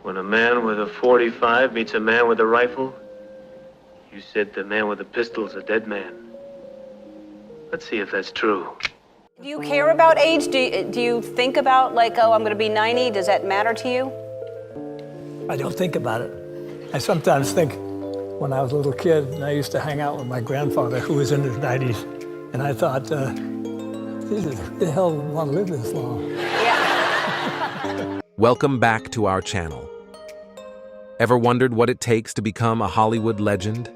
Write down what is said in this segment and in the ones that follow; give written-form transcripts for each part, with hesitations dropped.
When a man with a .45 meets a man with a rifle, you said the man with the pistol's a dead man. Let's see if that's true. Do you care about age? Do you think about, like, oh, I'm going to be 90? Does that matter to you? I don't think about it. I sometimes think when I was a little kid and I used to hang out with my grandfather who was in his 90s, and I thought, who the hell would want to live this long? Yeah. Welcome back to our channel. Ever wondered what it takes to become a Hollywood legend?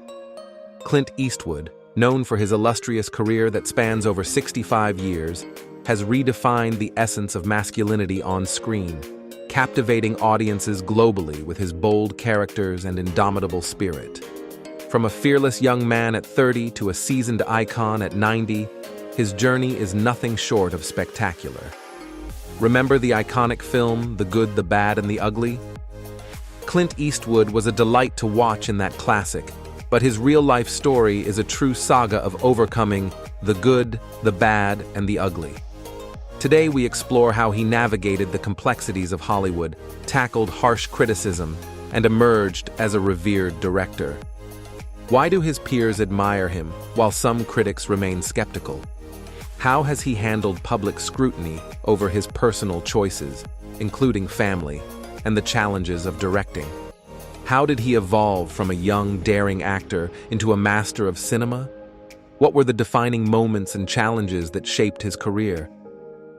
Clint Eastwood, known for his illustrious career that spans over 65 years, has redefined the essence of masculinity on screen, captivating audiences globally with his bold characters and indomitable spirit. From a fearless young man at 30 to a seasoned icon at 90, his journey is nothing short of spectacular. Remember the iconic film, The Good, the Bad, and the Ugly? Clint Eastwood was a delight to watch in that classic, but his real-life story is a true saga of overcoming the good, the bad, and the ugly. Today we explore how he navigated the complexities of Hollywood, tackled harsh criticism, and emerged as a revered director. Why do his peers admire him, while some critics remain skeptical? How has he handled public scrutiny over his personal choices, including family, and the challenges of directing? How did he evolve from a young, daring actor into a master of cinema? What were the defining moments and challenges that shaped his career?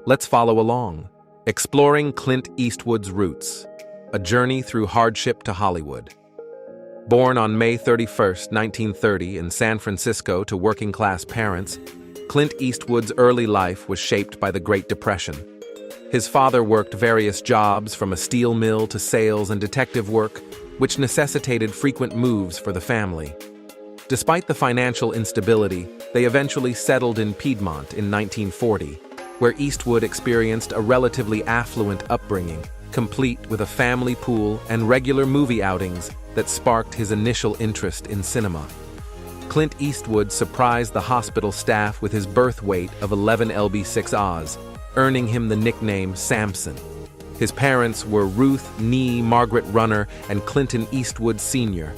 Let's follow along, exploring Clint Eastwood's roots, a journey through hardship to Hollywood. Born on May 31, 1930, in San Francisco to working-class parents, Clint Eastwood's early life was shaped by the Great Depression. His father worked various jobs, from a steel mill to sales and detective work, which necessitated frequent moves for the family. Despite the financial instability, they eventually settled in Piedmont in 1940, where Eastwood experienced a relatively affluent upbringing, complete with a family pool and regular movie outings that sparked his initial interest in cinema. Clint Eastwood surprised the hospital staff with his birth weight of 11 lb6 Oz, earning him the nickname Samson. His parents were Ruth "Nee" Margaret Runner and Clinton Eastwood Sr.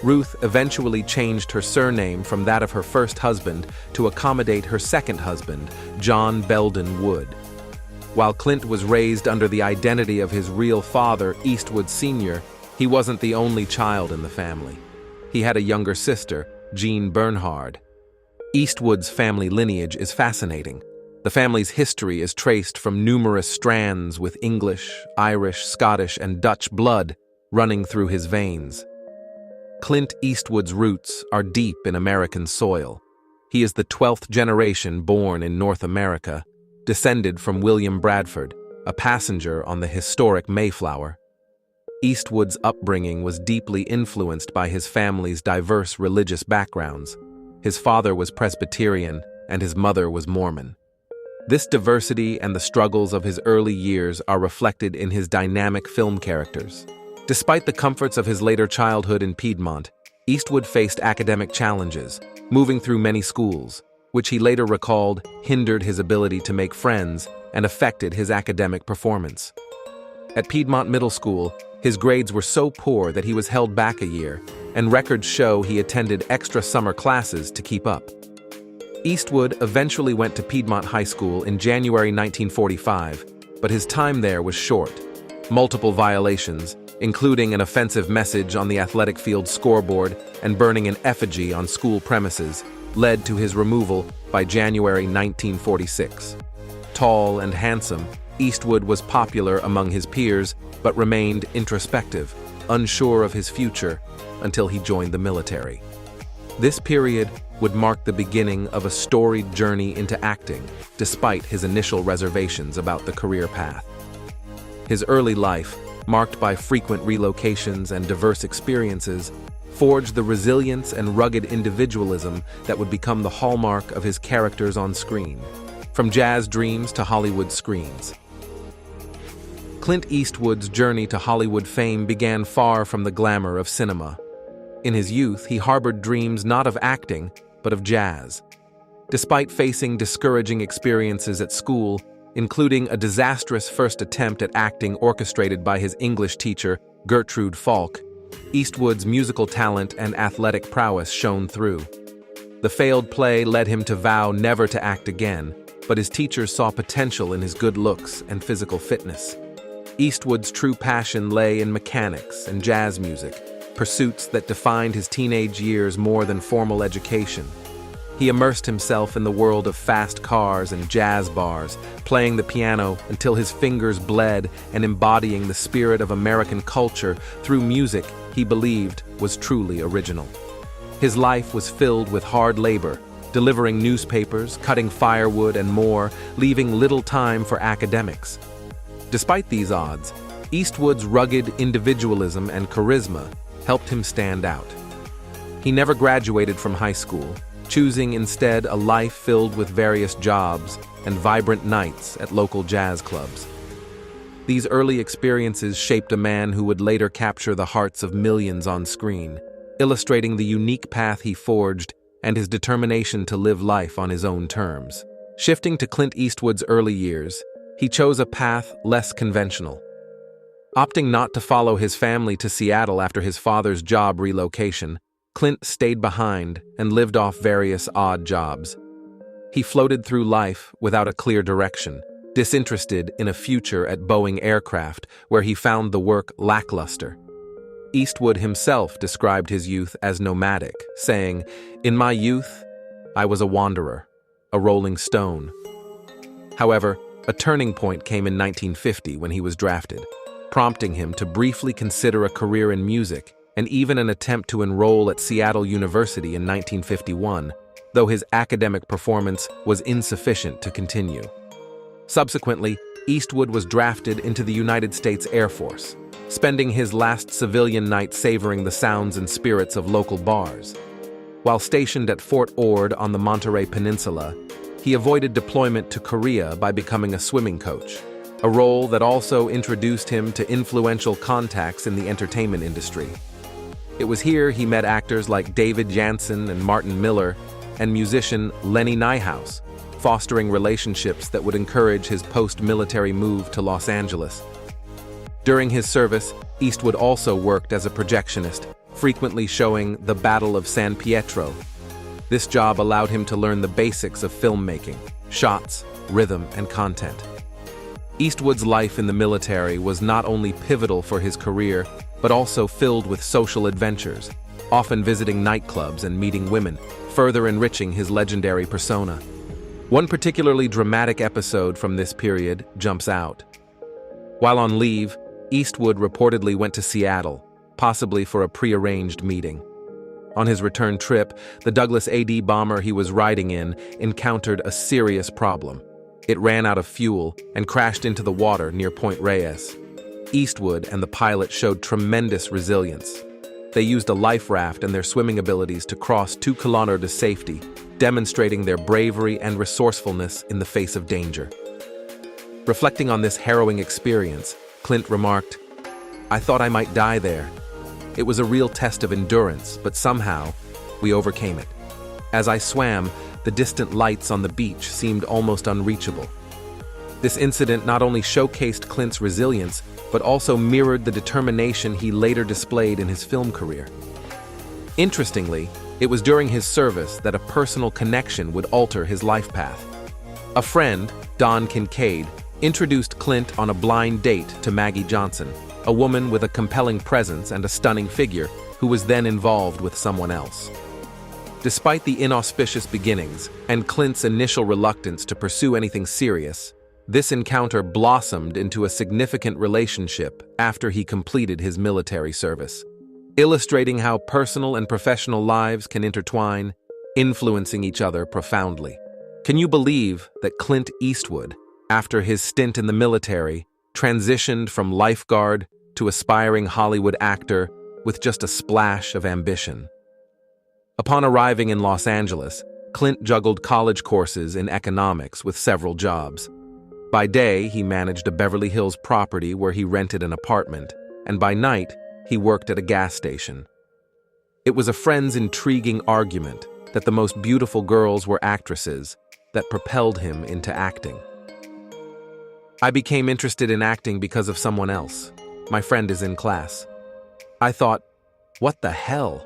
Ruth eventually changed her surname from that of her first husband to accommodate her second husband, John Belden Wood. While Clint was raised under the identity of his real father, Eastwood Sr., he wasn't the only child in the family. He had a younger sister, Jean Bernhard. Eastwood's family lineage is fascinating. The family's history is traced from numerous strands with English, Irish, Scottish, and Dutch blood running through his veins. Clint Eastwood's roots are deep in American soil. He is the 12th generation born in North America, descended from William Bradford, a passenger on the historic Mayflower. Eastwood's upbringing was deeply influenced by his family's diverse religious backgrounds. His father was Presbyterian and his mother was Mormon. This diversity and the struggles of his early years are reflected in his dynamic film characters. Despite the comforts of his later childhood in Piedmont, Eastwood faced academic challenges, moving through many schools, which he later recalled hindered his ability to make friends and affected his academic performance. At Piedmont Middle School, his grades were so poor that he was held back a year, and records show he attended extra summer classes to keep up. Eastwood eventually went to Piedmont High School in January 1945, but his time there was short. Multiple violations, including an offensive message on the athletic field scoreboard and burning an effigy on school premises, led to his removal by January 1946. Tall and handsome, Eastwood was popular among his peers, but remained introspective, unsure of his future, until he joined the military. This period would mark the beginning of a storied journey into acting, despite his initial reservations about the career path. His early life, marked by frequent relocations and diverse experiences, forged the resilience and rugged individualism that would become the hallmark of his characters on screen, from jazz dreams to Hollywood screens. Clint Eastwood's journey to Hollywood fame began far from the glamour of cinema. In his youth, he harbored dreams not of acting, but of jazz. Despite facing discouraging experiences at school, including a disastrous first attempt at acting orchestrated by his English teacher, Gertrude Falk, Eastwood's musical talent and athletic prowess shone through. The failed play led him to vow never to act again, but his teachers saw potential in his good looks and physical fitness. Eastwood's true passion lay in mechanics and jazz music, pursuits that defined his teenage years more than formal education. He immersed himself in the world of fast cars and jazz bars, playing the piano until his fingers bled and embodying the spirit of American culture through music he believed was truly original. His life was filled with hard labor, delivering newspapers, cutting firewood, and more, leaving little time for academics. Despite these odds, Eastwood's rugged individualism and charisma helped him stand out. He never graduated from high school, choosing instead a life filled with various jobs and vibrant nights at local jazz clubs. These early experiences shaped a man who would later capture the hearts of millions on screen, illustrating the unique path he forged and his determination to live life on his own terms. Shifting to Clint Eastwood's early years, he chose a path less conventional. Opting not to follow his family to Seattle after his father's job relocation, Clint stayed behind and lived off various odd jobs. He floated through life without a clear direction, disinterested in a future at Boeing Aircraft, where he found the work lackluster. Eastwood himself described his youth as nomadic, saying, "In my youth, I was a wanderer, a rolling stone." However, a turning point came in 1950 when he was drafted, prompting him to briefly consider a career in music and even an attempt to enroll at Seattle University in 1951, though his academic performance was insufficient to continue. Subsequently, Eastwood was drafted into the United States Air Force, spending his last civilian night savoring the sounds and spirits of local bars. While stationed at Fort Ord on the Monterey Peninsula, he avoided deployment to Korea by becoming a swimming coach, a role that also introduced him to influential contacts in the entertainment industry. It was here he met actors like David Janssen and Martin Miller, and musician Lenny Nyhaus, fostering relationships that would encourage his post-military move to Los Angeles. During his service, Eastwood also worked as a projectionist, frequently showing The Battle of San Pietro. This job allowed him to learn the basics of filmmaking, shots, rhythm, and content. Eastwood's life in the military was not only pivotal for his career, but also filled with social adventures, often visiting nightclubs and meeting women, further enriching his legendary persona. One particularly dramatic episode from this period jumps out. While on leave, Eastwood reportedly went to Seattle, possibly for a prearranged meeting. On his return trip, the Douglas AD bomber he was riding in encountered a serious problem. It ran out of fuel and crashed into the water near Point Reyes. Eastwood and the pilot showed tremendous resilience. They used a life raft and their swimming abilities to cross 2 kilometers to safety, demonstrating their bravery and resourcefulness in the face of danger. Reflecting on this harrowing experience, Clint remarked, "I thought I might die there. It was a real test of endurance, but somehow we overcame it. As I swam, the distant lights on the beach seemed almost unreachable." This incident not only showcased Clint's resilience, but also mirrored the determination he later displayed in his film career. Interestingly, it was during his service that a personal connection would alter his life path. A friend, Don Kincaid, introduced Clint on a blind date to Maggie Johnson, a woman with a compelling presence and a stunning figure who was then involved with someone else. Despite the inauspicious beginnings and Clint's initial reluctance to pursue anything serious, this encounter blossomed into a significant relationship after he completed his military service, illustrating how personal and professional lives can intertwine, influencing each other profoundly. Can you believe that Clint Eastwood, after his stint in the military, transitioned from lifeguard to aspiring Hollywood actor with just a splash of ambition? Upon arriving in Los Angeles, Clint juggled college courses in economics with several jobs. By day, he managed a Beverly Hills property where he rented an apartment, and by night, he worked at a gas station. It was a friend's intriguing argument that the most beautiful girls were actresses that propelled him into acting. "I became interested in acting because of someone else. My friend is in class. I thought, what the hell?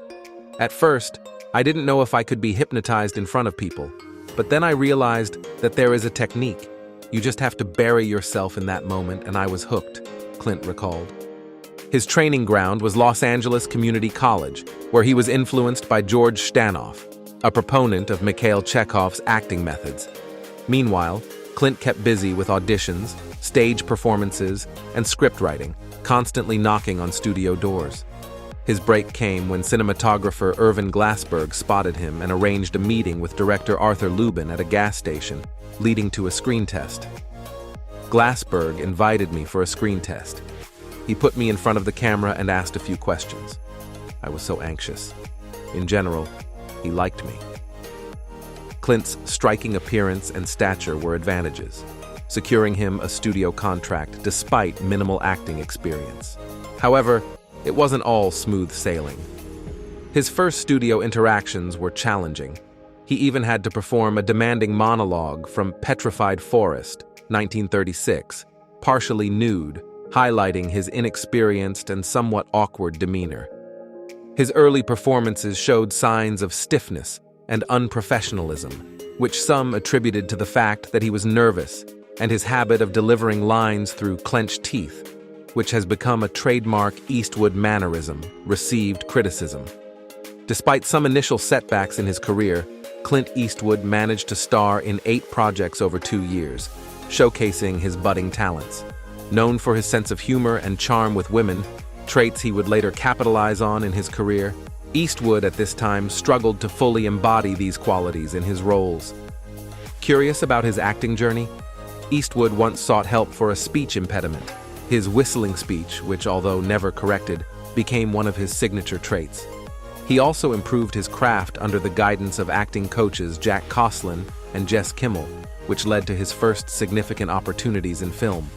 At first, I didn't know if I could be hypnotized in front of people, but then I realized that there is a technique. You just have to bury yourself in that moment, and I was hooked, Clint recalled. His training ground was Los Angeles Community College, where he was influenced by George Stanoff, a proponent of Mikhail Chekhov's acting methods. Meanwhile, Clint kept busy with auditions, stage performances, and script writing, constantly knocking on studio doors. His break came when cinematographer Irvin Glassberg spotted him and arranged a meeting with director Arthur Lubin at a gas station, leading to a screen test. Glassberg invited me for a screen test. He put me in front of the camera and asked a few questions. I was so anxious. In general, he liked me. Clint's striking appearance and stature were advantages, securing him a studio contract despite minimal acting experience. However, it wasn't all smooth sailing. His first studio interactions were challenging. He even had to perform a demanding monologue from Petrified Forest, 1936, partially nude, highlighting his inexperienced and somewhat awkward demeanor. His early performances showed signs of stiffness and unprofessionalism, which some attributed to the fact that he was nervous and his habit of delivering lines through clenched teeth, which has become a trademark Eastwood mannerism, received criticism. Despite some initial setbacks in his career, Clint Eastwood managed to star in 8 projects over 2 years, showcasing his budding talents. Known for his sense of humor and charm with women, traits he would later capitalize on in his career, Eastwood at this time struggled to fully embody these qualities in his roles. Curious about his acting journey, Eastwood once sought help for a speech impediment. His whistling speech, which although never corrected, became one of his signature traits. He also improved his craft under the guidance of acting coaches Jack Coslin and Jess Kimmel, which led to his first significant opportunities in film.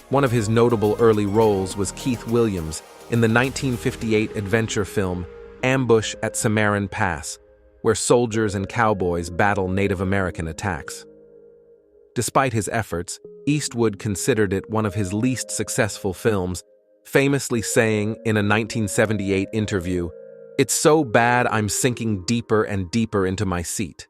One of his notable early roles was Keith Williams in the 1958 adventure film Ambush at Cimarron Pass, where soldiers and cowboys battle Native American attacks. Despite his efforts, Eastwood considered it one of his least successful films, famously saying in a 1978 interview, "It's so bad I'm sinking deeper and deeper into my seat."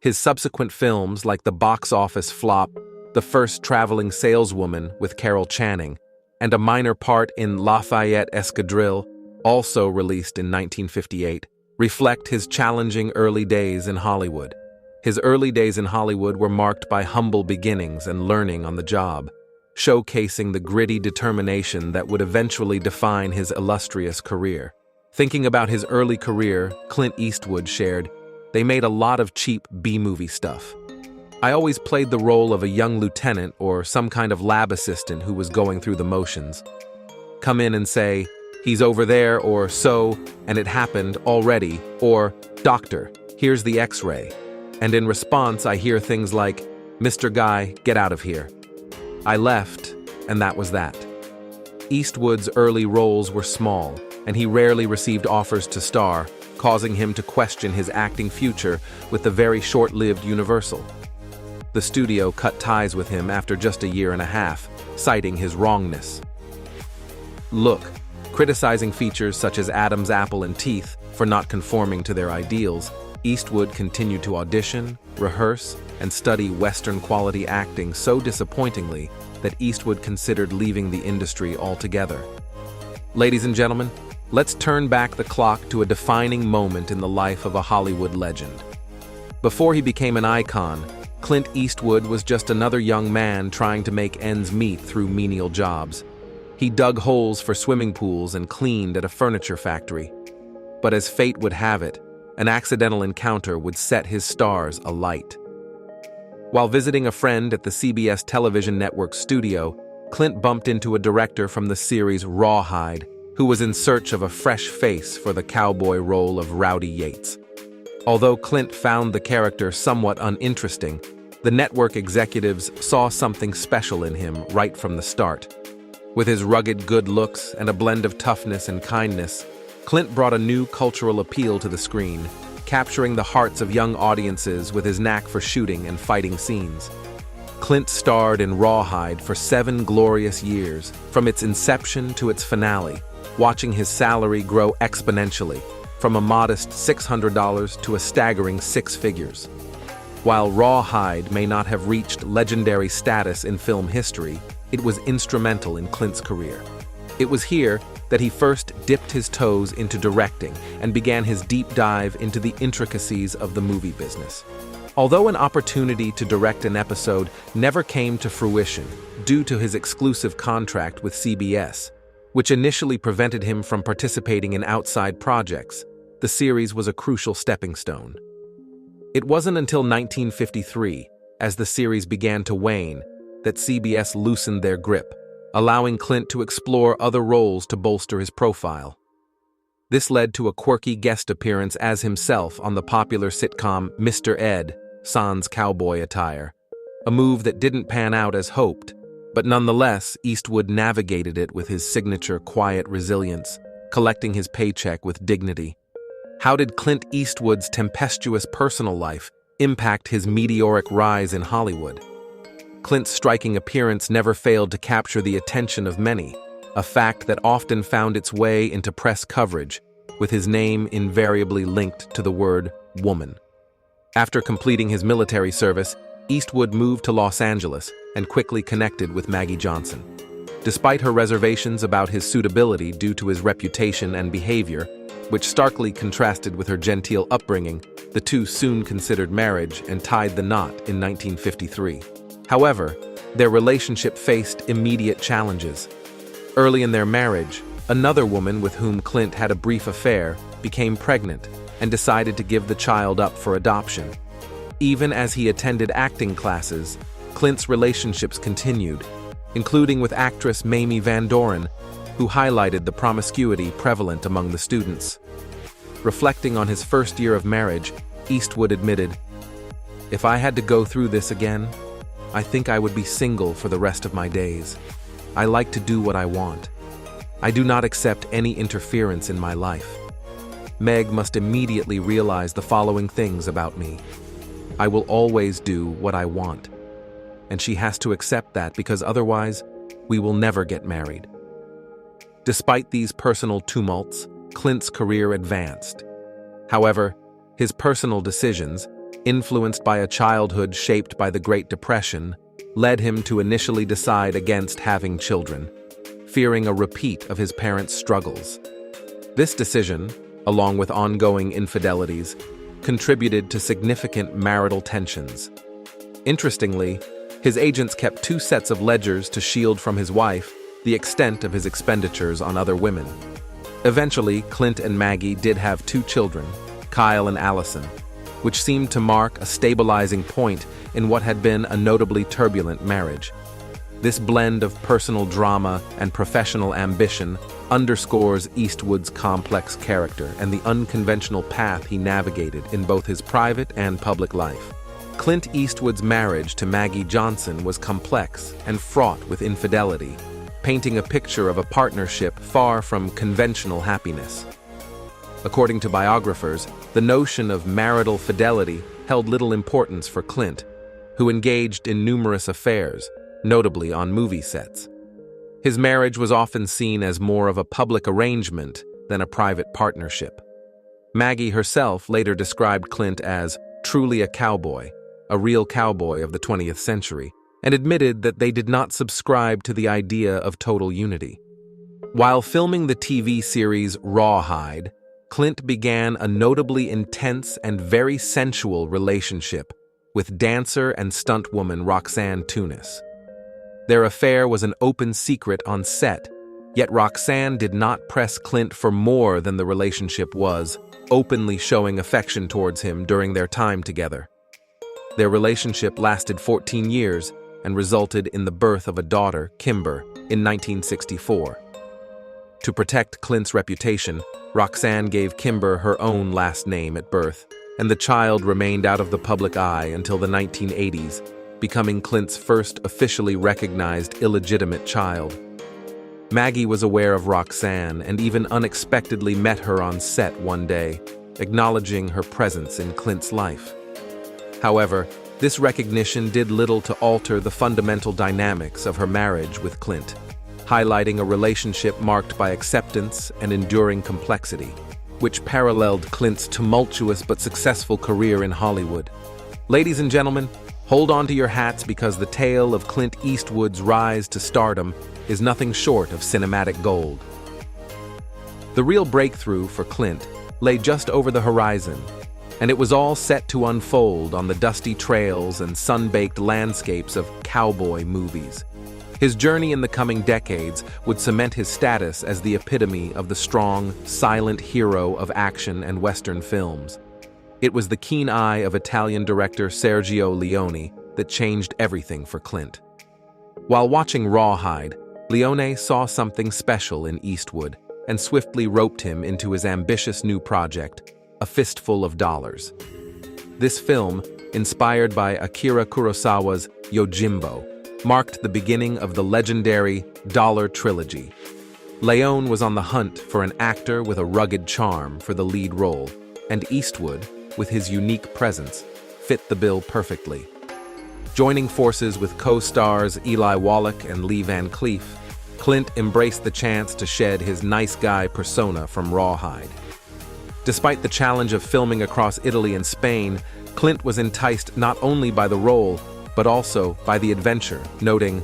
His subsequent films, like the box office flop The First Traveling Saleswoman with Carol Channing, and a minor part in Lafayette Escadrille, also released in 1958, reflect his challenging early days in Hollywood. His early days in Hollywood were marked by humble beginnings and learning on the job, showcasing the gritty determination that would eventually define his illustrious career. Thinking about his early career, Clint Eastwood shared, "They made a lot of cheap B-movie stuff. I always played the role of a young lieutenant or some kind of lab assistant who was going through the motions. Come in and say, 'He's over there,' or 'so, and it happened already,' or 'Doctor, here's the X-ray.' And in response, I hear things like, 'Mr. Guy, get out of here.' I left, and that was that." Eastwood's early roles were small, and he rarely received offers to star, causing him to question his acting future with the very short-lived Universal. The studio cut ties with him after just a year and a half, citing his wrongness. Look, criticizing features such as Adam's apple and teeth for not conforming to their ideals, Eastwood continued to audition, rehearse, and study Western-quality acting so disappointingly that Eastwood considered leaving the industry altogether. Ladies and gentlemen, let's turn back the clock to a defining moment in the life of a Hollywood legend. Before he became an icon, Clint Eastwood was just another young man trying to make ends meet through menial jobs. He dug holes for swimming pools and cleaned at a furniture factory. But as fate would have it, an accidental encounter would set his stars alight. While visiting a friend at the CBS television network studio, Clint bumped into a director from the series Rawhide, who was in search of a fresh face for the cowboy role of Rowdy Yates. Although Clint found the character somewhat uninteresting, the network executives saw something special in him right from the start. With his rugged good looks and a blend of toughness and kindness, Clint brought a new cultural appeal to the screen, capturing the hearts of young audiences with his knack for shooting and fighting scenes. Clint starred in Rawhide for 7 glorious years, from its inception to its finale, watching his salary grow exponentially, from a modest $600 to a staggering six figures. While Rawhide may not have reached legendary status in film history, it was instrumental in Clint's career. It was here that he first dipped his toes into directing and began his deep dive into the intricacies of the movie business. Although an opportunity to direct an episode never came to fruition due to his exclusive contract with CBS, which initially prevented him from participating in outside projects, the series was a crucial stepping stone. It wasn't until 1953, as the series began to wane, that CBS loosened their grip, allowing Clint to explore other roles to bolster his profile. This led to a quirky guest appearance as himself on the popular sitcom Mr. Ed, sans cowboy attire, a move that didn't pan out as hoped, but nonetheless, Eastwood navigated it with his signature quiet resilience, collecting his paycheck with dignity. How did Clint Eastwood's tempestuous personal life impact his meteoric rise in Hollywood? Clint's striking appearance never failed to capture the attention of many, a fact that often found its way into press coverage, with his name invariably linked to the word woman. After completing his military service, Eastwood moved to Los Angeles and quickly connected with Maggie Johnson. Despite her reservations about his suitability due to his reputation and behavior, which starkly contrasted with her genteel upbringing, the two soon considered marriage and tied the knot in 1953. However, their relationship faced immediate challenges. Early in their marriage, another woman with whom Clint had a brief affair became pregnant and decided to give the child up for adoption. Even as he attended acting classes, Clint's relationships continued, including with actress Mamie Van Doren, who highlighted the promiscuity prevalent among the students. Reflecting on his first year of marriage, Eastwood admitted, "If I had to go through this again, I think I would be single for the rest of my days. I like to do what I want. I do not accept any interference in my life. Meg must immediately realize the following things about me. I will always do what I want. And she has to accept that because otherwise, we will never get married." Despite these personal tumults, Clint's career advanced. However, his personal decisions, influenced by a childhood shaped by the Great Depression, led him to initially decide against having children, fearing a repeat of his parents' struggles. This decision, along with ongoing infidelities, contributed to significant marital tensions. Interestingly, his agents kept two sets of ledgers to shield from his wife the extent of his expenditures on other women. Eventually, Clint and Maggie did have two children, Kyle and Allison, which seemed to mark a stabilizing point in what had been a notably turbulent marriage. This blend of personal drama and professional ambition underscores Eastwood's complex character and the unconventional path he navigated in both his private and public life. Clint Eastwood's marriage to Maggie Johnson was complex and fraught with infidelity, painting a picture of a partnership far from conventional happiness. According to biographers, the notion of marital fidelity held little importance for Clint, who engaged in numerous affairs, notably on movie sets. His marriage was often seen as more of a public arrangement than a private partnership. Maggie herself later described Clint as truly a cowboy, a real cowboy of the 20th century, and admitted that they did not subscribe to the idea of total unity. While filming the TV series Rawhide, Clint began a notably intense and very sensual relationship with dancer and stuntwoman Roxanne Tunis. Their affair was an open secret on set, yet Roxanne did not press Clint for more than the relationship was, openly showing affection towards him during their time together. Their relationship lasted 14 years and resulted in the birth of a daughter, Kimber, in 1964. To protect Clint's reputation, Roxanne gave Kimber her own last name at birth, and the child remained out of the public eye until the 1980s, becoming Clint's first officially recognized illegitimate child. Maggie was aware of Roxanne and even unexpectedly met her on set one day, acknowledging her presence in Clint's life. However, this recognition did little to alter the fundamental dynamics of her marriage with Clint. highlighting a relationship marked by acceptance and enduring complexity, which paralleled Clint's tumultuous but successful career in Hollywood. Ladies and gentlemen, hold on to your hats because the tale of Clint Eastwood's rise to stardom is nothing short of cinematic gold. The real breakthrough for Clint lay just over the horizon, and it was all set to unfold on the dusty trails and sun-baked landscapes of cowboy movies. His journey in the coming decades would cement his status as the epitome of the strong, silent hero of action and Western films. It was the keen eye of Italian director Sergio Leone that changed everything for Clint. While watching Rawhide, Leone saw something special in Eastwood and swiftly roped him into his ambitious new project, A Fistful of Dollars. This film, inspired by Akira Kurosawa's Yojimbo, marked the beginning of the legendary Dollar Trilogy. Leone was on the hunt for an actor with a rugged charm for the lead role, and Eastwood, with his unique presence, fit the bill perfectly. Joining forces with co-stars Eli Wallach and Lee Van Cleef, Clint embraced the chance to shed his nice guy persona from Rawhide. Despite the challenge of filming across Italy and Spain, Clint was enticed not only by the role, but also by the adventure, noting,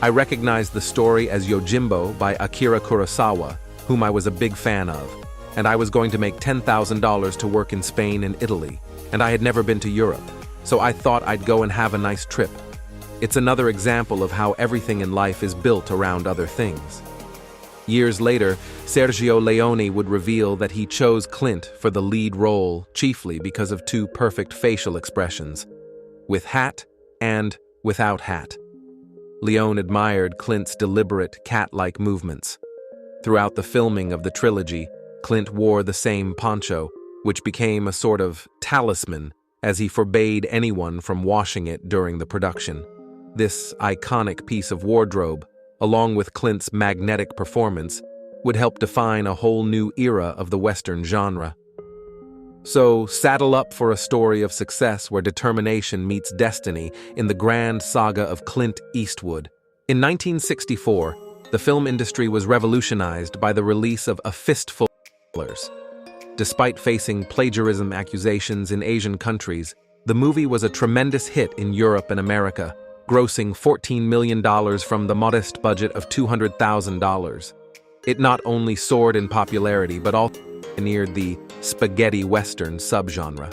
"I recognized the story as Yojimbo by Akira Kurosawa, whom I was a big fan of, and I was going to make $10,000 to work in Spain and Italy, and I had never been to Europe, so I thought I'd go and have a nice trip." It's another example of how everything in life is built around other things. Years later, Sergio Leone would reveal that he chose Clint for the lead role chiefly because of two perfect facial expressions, with hat and without hat. Leone admired Clint's deliberate, cat-like movements. Throughout the filming of the trilogy, Clint wore the same poncho, which became a sort of talisman as he forbade anyone from washing it during the production. This iconic piece of wardrobe, along with Clint's magnetic performance, would help define a whole new era of the Western genre. So, saddle up for a story of success where determination meets destiny in the grand saga of Clint Eastwood. In 1964, the film industry was revolutionized by the release of A Fistful of Dollars. Despite facing plagiarism accusations in Asian countries, the movie was a tremendous hit in Europe and America, grossing $14 million from the modest budget of $200,000. It not only soared in popularity, but also pioneered the spaghetti western subgenre.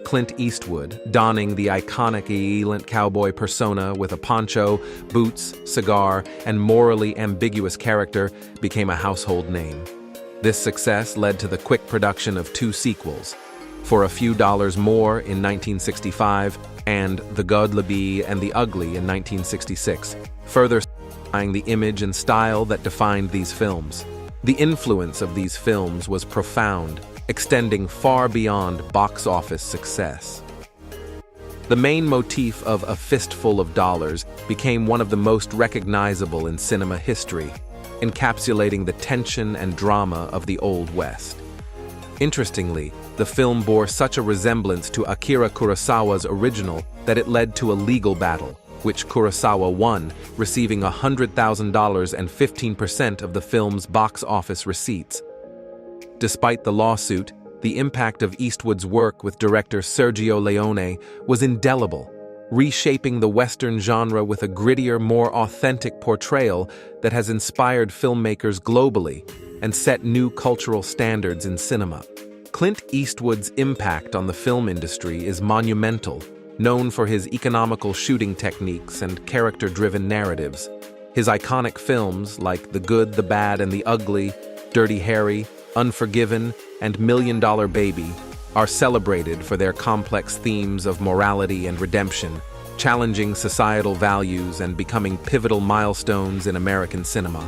Clint Eastwood, donning the iconic elegant cowboy persona with a poncho, boots, cigar, and morally ambiguous character, became a household name. This success led to the quick production of two sequels, For a Few Dollars More in 1965 and The God Le Bee and the Ugly in 1966, further solidifying the image and style that defined these films. The influence of these films was profound, extending far beyond box office success. The main motif of A Fistful of Dollars became one of the most recognizable in cinema history, encapsulating the tension and drama of the Old West. Interestingly, the film bore such a resemblance to Akira Kurosawa's original that it led to a legal battle, which Kurosawa won, receiving $100,000 and 15% of the film's box office receipts. Despite the lawsuit, the impact of Eastwood's work with director Sergio Leone was indelible, reshaping the Western genre with a grittier, more authentic portrayal that has inspired filmmakers globally and set new cultural standards in cinema. Clint Eastwood's impact on the film industry is monumental, known for his economical shooting techniques and character-driven narratives. His iconic films like The Good, the Bad, and the Ugly, Dirty Harry, Unforgiven, and $1 Million Baby are celebrated for their complex themes of morality and redemption, challenging societal values and becoming pivotal milestones in American cinema.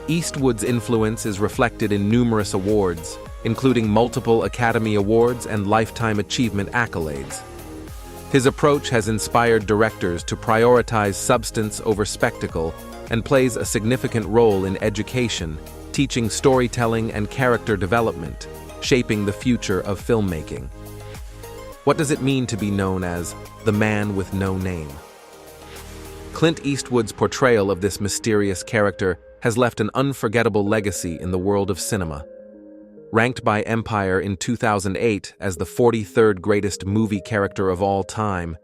Eastwood's influence is reflected in numerous awards, including multiple Academy Awards and Lifetime Achievement accolades. His approach has inspired directors to prioritize substance over spectacle and plays a significant role in education, teaching storytelling and character development, shaping the future of filmmaking. What does it mean to be known as the man with no name? Clint Eastwood's portrayal of this mysterious character has left an unforgettable legacy in the world of cinema. Ranked by Empire in 2008 as the 43rd greatest movie character of all time,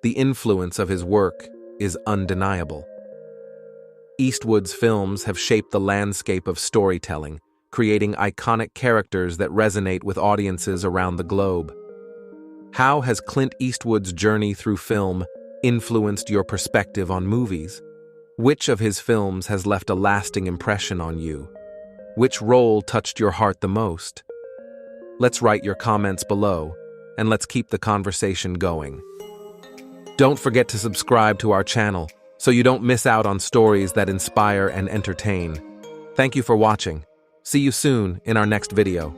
the influence of his work is undeniable. Eastwood's films have shaped the landscape of storytelling, creating iconic characters that resonate with audiences around the globe. How has Clint Eastwood's journey through film influenced your perspective on movies? Which of his films has left a lasting impression on you? Which role touched your heart the most? Let's write your comments below, and let's keep the conversation going. Don't forget to subscribe to our channel so you don't miss out on stories that inspire and entertain. Thank you for watching. See you soon in our next video.